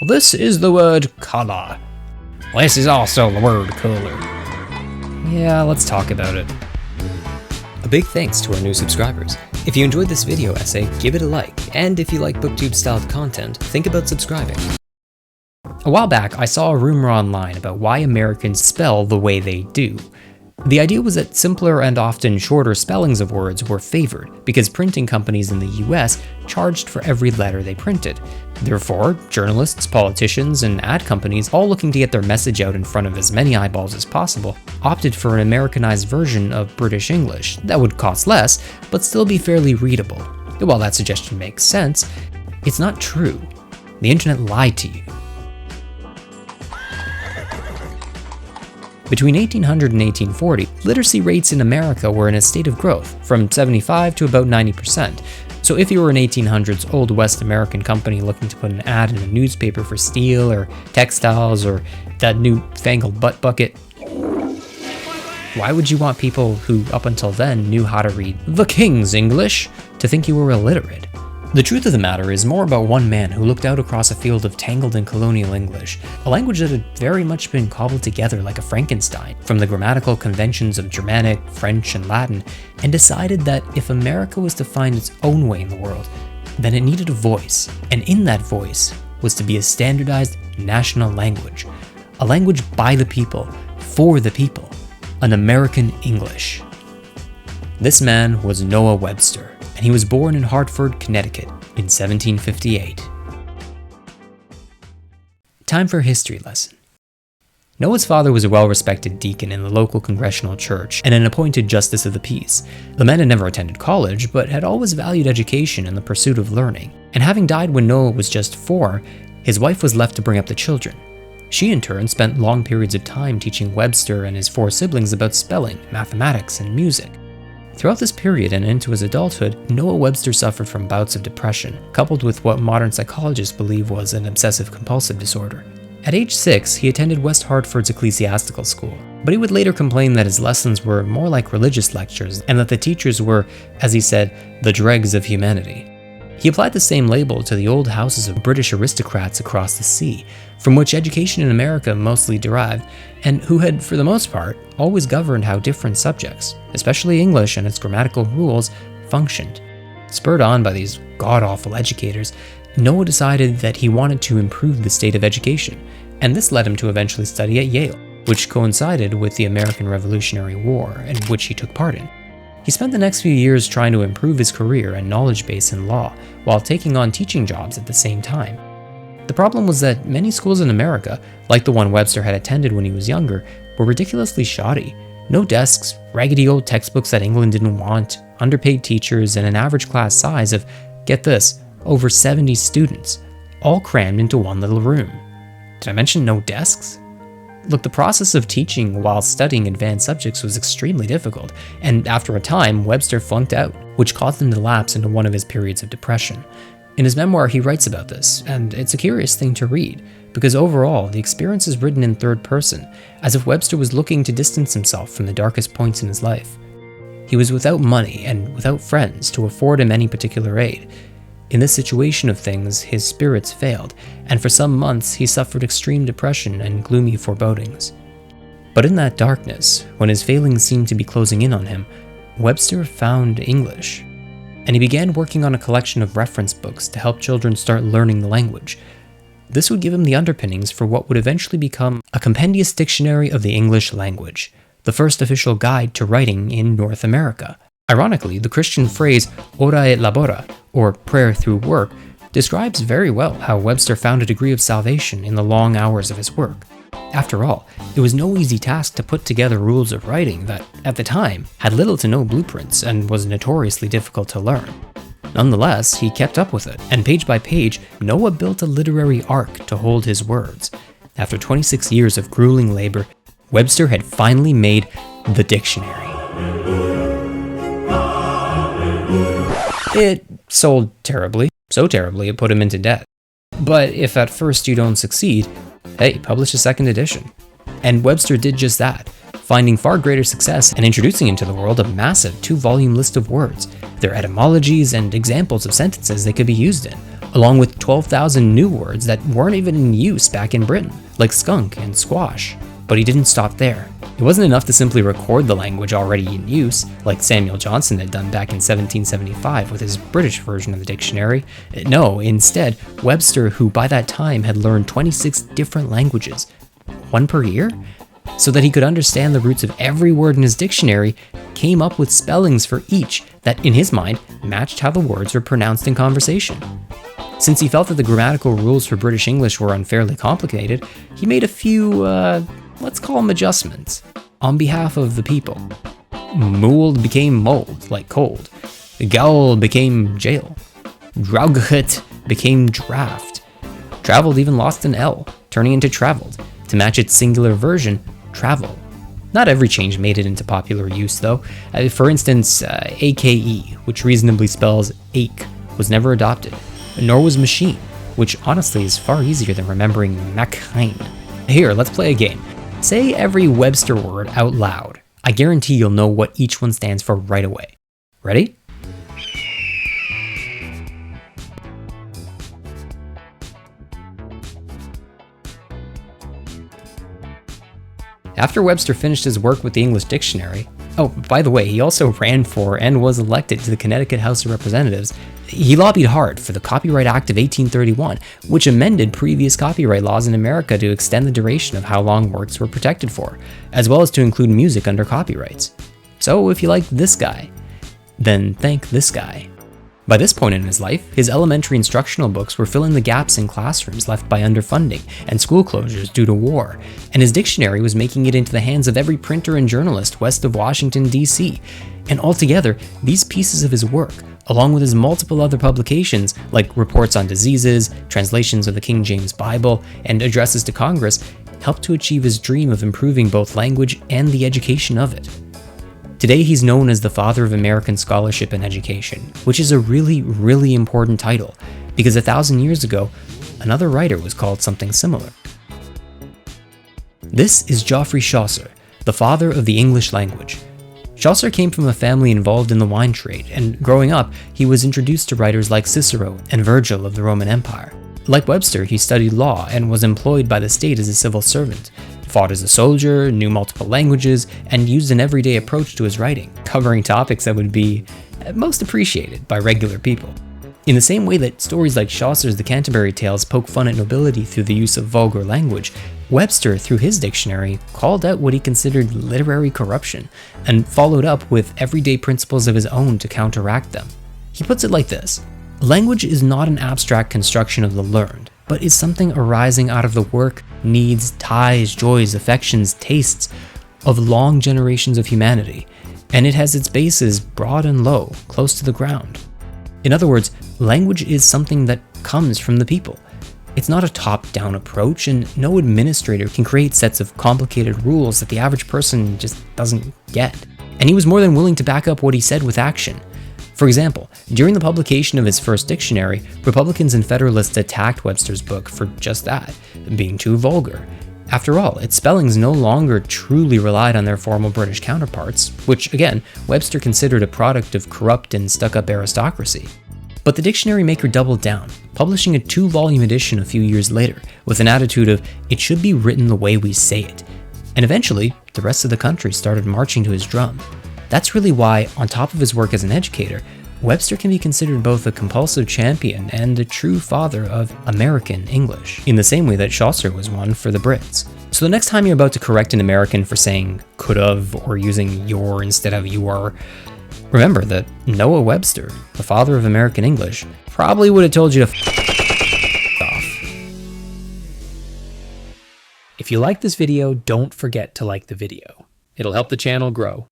Well, this is the word color. This is also the word color. Yeah, let's talk about it. A big thanks to our new subscribers. If you enjoyed this video essay, give it a like, and if you like BookTube-styled content, think about subscribing. A while back, I saw a rumor online about why Americans spell the way they do. The idea was that simpler and often shorter spellings of words were favored, because printing companies in the US charged for every letter they printed. Therefore, journalists, politicians, and ad companies, all looking to get their message out in front of as many eyeballs as possible, opted for an Americanized version of British English that would cost less, but still be fairly readable. While that suggestion makes sense, it's not true. The internet lied to you. Between 1800 and 1840, literacy rates in America were in a state of growth, from 75 to about 90%. So if you were an 1800s Old West American company looking to put an ad in a newspaper for steel or textiles or that new fangled butt bucket, why would you want people who up until then knew how to read the King's English to think you were illiterate? The truth of the matter is more about one man who looked out across a field of tangled and colonial English, a language that had very much been cobbled together like a Frankenstein from the grammatical conventions of Germanic, French, and Latin, and decided that if America was to find its own way in the world, then it needed a voice, and in that voice was to be a standardized national language, a language by the people, for the people, an American English. This man was Noah Webster, and he was born in Hartford, Connecticut in 1758. Time for a history lesson. Noah's father was a well-respected deacon in the local congregational church and an appointed justice of the peace. The man had never attended college, but had always valued education and the pursuit of learning. And having died when Noah was just 4, his wife was left to bring up the children. She in turn spent long periods of time teaching Webster and his 4 siblings about spelling, mathematics, and music. Throughout this period and into his adulthood, Noah Webster suffered from bouts of depression, coupled with what modern psychologists believe was an obsessive-compulsive disorder. At age 6, he attended West Hartford's ecclesiastical school, but he would later complain that his lessons were more like religious lectures and that the teachers were, as he said, the dregs of humanity. He applied the same label to the old houses of British aristocrats across the sea, from which education in America mostly derived, and who had, for the most part, always governed how different subjects, especially English and its grammatical rules, functioned. Spurred on by these god-awful educators, Noah decided that he wanted to improve the state of education, and this led him to eventually study at Yale, which coincided with the American Revolutionary War, in which he took part in. He spent the next few years trying to improve his career and knowledge base in law, while taking on teaching jobs at the same time. The problem was that many schools in America, like the one Webster had attended when he was younger, were ridiculously shoddy. No desks, raggedy old textbooks that England didn't want, underpaid teachers, and an average class size of, get this, over 70 students, all crammed into one little room. Did I mention no desks? Look, the process of teaching while studying advanced subjects was extremely difficult, and after a time, Webster flunked out, which caused him to lapse into one of his periods of depression. In his memoir, he writes about this, and it's a curious thing to read, because overall, the experience is written in third person, as if Webster was looking to distance himself from the darkest points in his life. He was without money and without friends to afford him any particular aid. In this situation of things, his spirits failed, and for some months he suffered extreme depression and gloomy forebodings. But in that darkness, when his failings seemed to be closing in on him, Webster found English, and he began working on a collection of reference books to help children start learning the language. This would give him the underpinnings for what would eventually become a compendious dictionary of the English language, the first official guide to writing in North America. Ironically, the Christian phrase ora et labora, or prayer through work, describes very well how Webster found a degree of salvation in the long hours of his work. After all, it was no easy task to put together rules of writing that, at the time, had little to no blueprints and was notoriously difficult to learn. Nonetheless, he kept up with it, and page by page, Noah built a literary ark to hold his words. After 26 years of grueling labor, Webster had finally made the dictionary. It sold terribly, so terribly it put him into debt. But if at first you don't succeed, hey, publish a second edition. And Webster did just that, finding far greater success and introducing into the world a massive 2-volume list of words, their etymologies and examples of sentences they could be used in, along with 12,000 new words that weren't even in use back in Britain, like skunk and squash. But he didn't stop there. It wasn't enough to simply record the language already in use, like Samuel Johnson had done back in 1775 with his British version of the dictionary. No, instead, Webster, who by that time had learned 26 different languages, one per year, so that he could understand the roots of every word in his dictionary, came up with spellings for each that, in his mind, matched how the words were pronounced in conversation. Since he felt that the grammatical rules for British English were unfairly complicated, he made a few, let's call them adjustments, on behalf of the people. Mould became mold, like cold. Gaul became jail. Draughet became draft. Traveled even lost an L, turning into traveled, to match its singular version, travel. Not every change made it into popular use, though. For instance, AKE, which reasonably spells ache, was never adopted. Nor was machine, which honestly is far easier than remembering Machine. Here, let's play a game. Say every Webster word out loud. I guarantee you'll know what each one stands for right away. Ready? After Webster finished his work with the English dictionary, oh, by the way, he also ran for and was elected to the Connecticut House of Representatives. He lobbied hard for the Copyright Act of 1831, which amended previous copyright laws in America to extend the duration of how long works were protected for, as well as to include music under copyrights. So if you like this guy, then thank this guy. By this point in his life, his elementary instructional books were filling the gaps in classrooms left by underfunding and school closures due to war, and his dictionary was making it into the hands of every printer and journalist west of Washington, D.C. And altogether, these pieces of his work, along with his multiple other publications, like reports on diseases, translations of the King James Bible, and addresses to Congress, helped to achieve his dream of improving both language and the education of it. Today, he's known as the father of American scholarship and education, which is a really, really important title, because 1,000 years ago, another writer was called something similar. This is Geoffrey Chaucer, the father of the English language. Chaucer came from a family involved in the wine trade, and growing up, he was introduced to writers like Cicero and Virgil of the Roman Empire. Like Webster, he studied law and was employed by the state as a civil servant, fought as a soldier, knew multiple languages, and used an everyday approach to his writing, covering topics that would be most appreciated by regular people. In the same way that stories like Chaucer's The Canterbury Tales poke fun at nobility through the use of vulgar language, Webster, through his dictionary, called out what he considered literary corruption, and followed up with everyday principles of his own to counteract them. He puts it like this: language is not an abstract construction of the learned, but is something arising out of the work, needs, ties, joys, affections, tastes of long generations of humanity, and it has its bases broad and low, close to the ground. In other words, language is something that comes from the people. It's not a top-down approach, and no administrator can create sets of complicated rules that the average person just doesn't get. And he was more than willing to back up what he said with action. For example, during the publication of his first dictionary, Republicans and Federalists attacked Webster's book for just that, being too vulgar. After all, its spellings no longer truly relied on their formal British counterparts, which, again, Webster considered a product of corrupt and stuck-up aristocracy. But the dictionary maker doubled down, publishing a 2-volume edition a few years later, with an attitude of, it should be written the way we say it. And eventually, the rest of the country started marching to his drum. That's really why, on top of his work as an educator, Webster can be considered both a compulsive champion and a true father of American English, in the same way that Chaucer was one for the Brits. So the next time you're about to correct an American for saying could've or using your instead of your, remember that Noah Webster, the father of American English, probably would have told you to off. If you like this video, don't forget to like the video. It'll help the channel grow.